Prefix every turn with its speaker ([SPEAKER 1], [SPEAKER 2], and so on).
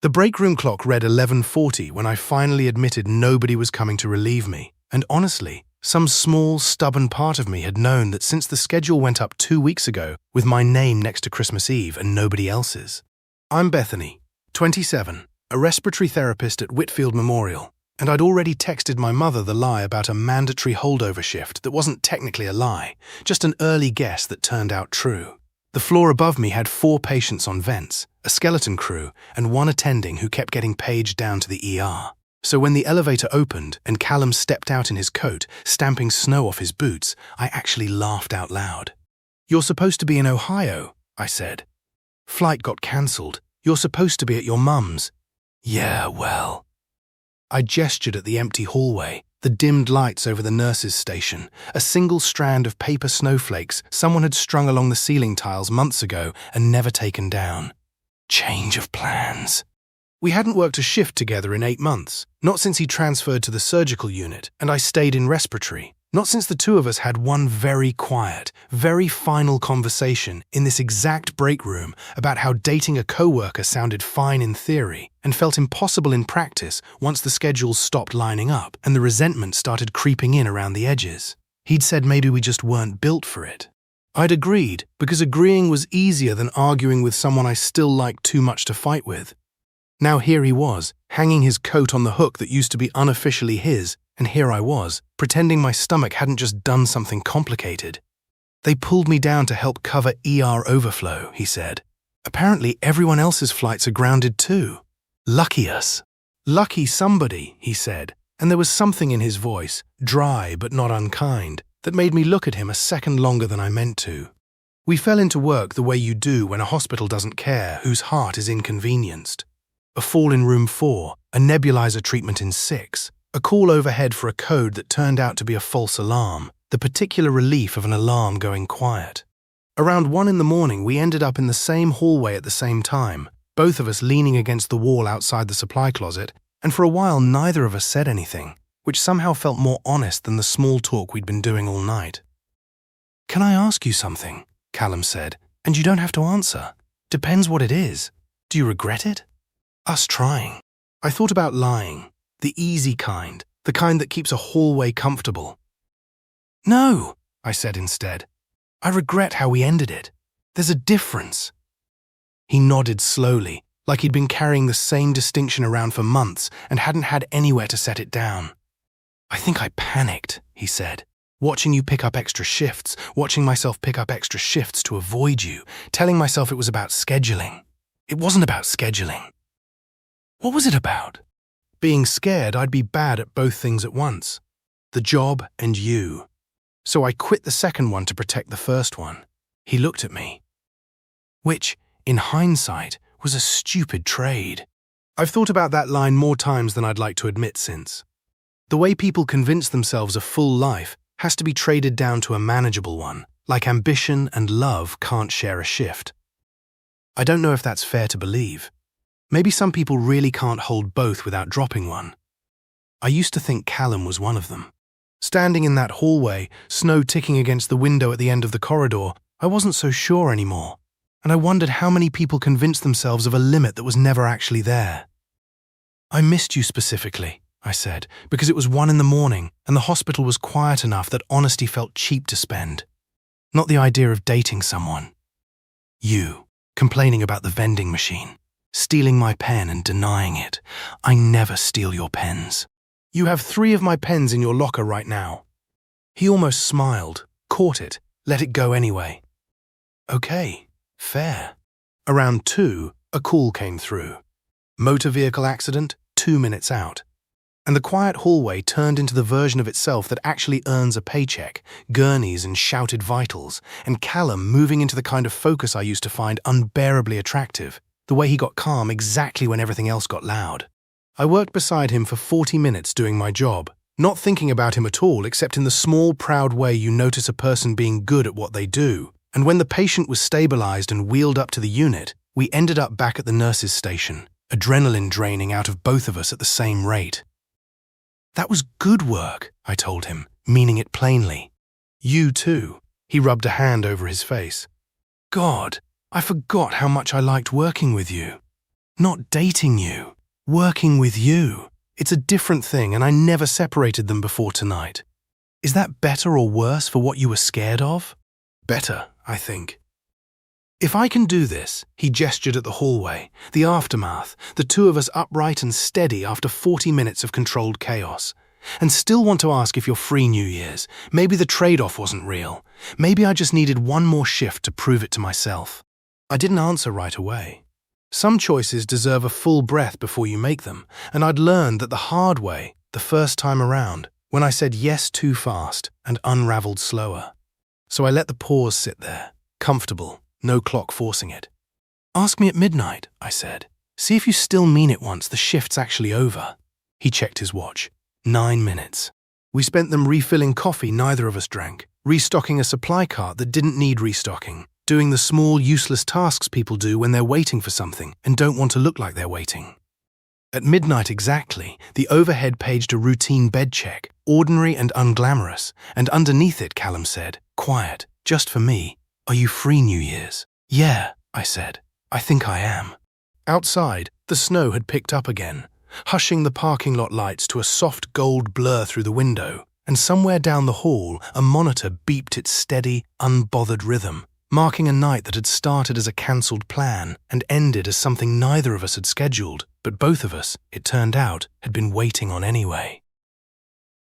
[SPEAKER 1] The break room clock read 11:40 when I finally admitted nobody was coming to relieve me, and honestly, some small, stubborn part of me had known that since the schedule went up 2 weeks ago with my name next to Christmas Eve and nobody else's. I'm Bethany, 27, a respiratory therapist at Whitfield Memorial, and I'd already texted my mother the lie about a mandatory holdover shift that wasn't technically a lie, just an early guess that turned out true. The floor above me had 4 patients on vents, a skeleton crew, and 1 attending who kept getting paged down to the ER. So when the elevator opened and Callum stepped out in his coat, stamping snow off his boots, I actually laughed out loud. "You're supposed to be in Ohio," I said. "Flight got cancelled. You're supposed to be at your mum's." "Yeah, well." I gestured at the empty hallway, the dimmed lights over the nurses' station, a single strand of paper snowflakes someone had strung along the ceiling tiles months ago and never taken down. Change of plans. We hadn't worked a shift together in 8 months, not since he transferred to the surgical unit and I stayed in respiratory, not since the two of us had one very quiet, very final conversation in this exact break room about how dating a coworker sounded fine in theory and felt impossible in practice once the schedules stopped lining up and the resentment started creeping in around the edges. He'd said maybe we just weren't built for it. I'd agreed, because agreeing was easier than arguing with someone I still liked too much to fight with. Now here he was, hanging his coat on the hook that used to be unofficially his, and here I was, pretending my stomach hadn't just done something complicated. "They pulled me down to help cover ER overflow," he said. "Apparently everyone else's flights are grounded too. Lucky us." "Lucky somebody," he said, and there was something in his voice, dry but not unkind, that made me look at him a second longer than I meant to. We fell into work the way you do when a hospital doesn't care whose heart is inconvenienced. A fall in room 4, a nebulizer treatment in 6, a call overhead for a code that turned out to be a false alarm, the particular relief of an alarm going quiet. Around 1 in the morning, we ended up in the same hallway at the same time, both of us leaning against the wall outside the supply closet, and for a while neither of us said anything, which somehow felt more honest than the small talk we'd been doing all night. "Can I ask you something?" Callum said, "and you don't have to answer. Depends what it is. Do you regret it?" Us trying. I thought about lying, the easy kind, the kind that keeps a hallway comfortable. "No," I said instead. "I regret how we ended it. There's a difference." He nodded slowly, like he'd been carrying the same distinction around for months and hadn't had anywhere to set it down. "I think I panicked," he said, "watching you pick up extra shifts, watching myself pick up extra shifts to avoid you, telling myself it was about scheduling. It wasn't about scheduling." "What was it about?" "Being scared I'd be bad at both things at once. The job and you. So I quit the second one to protect the first one." He looked at me. Which, in hindsight, was a stupid trade. I've thought about that line more times than I'd like to admit since. The way people convince themselves a full life has to be traded down to a manageable one, like ambition and love can't share a shift. I don't know if that's fair to believe. Maybe some people really can't hold both without dropping one. I used to think Callum was one of them. Standing in that hallway, snow ticking against the window at the end of the corridor, I wasn't so sure anymore, and I wondered how many people convinced themselves of a limit that was never actually there. "I missed you specifically," I said, "because it was 1 in the morning and the hospital was quiet enough that honesty felt cheap to spend. Not the idea of dating someone. You, complaining about the vending machine. Stealing my pen and denying it. I never steal your pens. You have 3 of my pens in your locker right now." He almost smiled, caught it, let it go anyway. "Okay, fair." Around 2, a call came through. Motor vehicle accident, 2 minutes out. And the quiet hallway turned into the version of itself that actually earns a paycheck, gurneys and shouted vitals, and Callum moving into the kind of focus I used to find unbearably attractive. The way he got calm exactly when everything else got loud. I worked beside him for 40 minutes doing my job, not thinking about him at all except in the small, proud way you notice a person being good at what they do. And when the patient was stabilized and wheeled up to the unit, we ended up back at the nurses' station, adrenaline draining out of both of us at the same rate. "That was good work," I told him, meaning it plainly. "You too." He rubbed a hand over his face. "God, I forgot how much I liked working with you." Not dating you. Working with you. It's a different thing, and I never separated them before tonight. Is that better or worse for what you were scared of? Better, I think. If I can do this, he gestured at the hallway, the aftermath, the two of us upright and steady after 40 minutes of controlled chaos, and still want to ask if you're free New Year's. Maybe the trade-off wasn't real. Maybe I just needed one more shift to prove it to myself. I didn't answer right away. Some choices deserve a full breath before you make them, and I'd learned that the hard way, the first time around, when I said yes too fast and unraveled slower. So I let the pause sit there, comfortable, no clock forcing it. Ask me at midnight, I said. See if you still mean it once the shift's actually over. He checked his watch. 9 minutes. We spent them refilling coffee neither of us drank, restocking a supply cart that didn't need restocking, doing the small, useless tasks people do when they're waiting for something and don't want to look like they're waiting. At midnight exactly, the overhead paged a routine bed check, ordinary and unglamorous, and underneath it, Callum said, quiet, just for me, "Are you free New Year's?" "Yeah," I said. "I think I am." Outside, the snow had picked up again, hushing the parking lot lights to a soft gold blur through the window, and somewhere down the hall, a monitor beeped its steady, unbothered rhythm, marking a night that had started as a cancelled plan and ended as something neither of us had scheduled, but both of us, it turned out, had been waiting on anyway.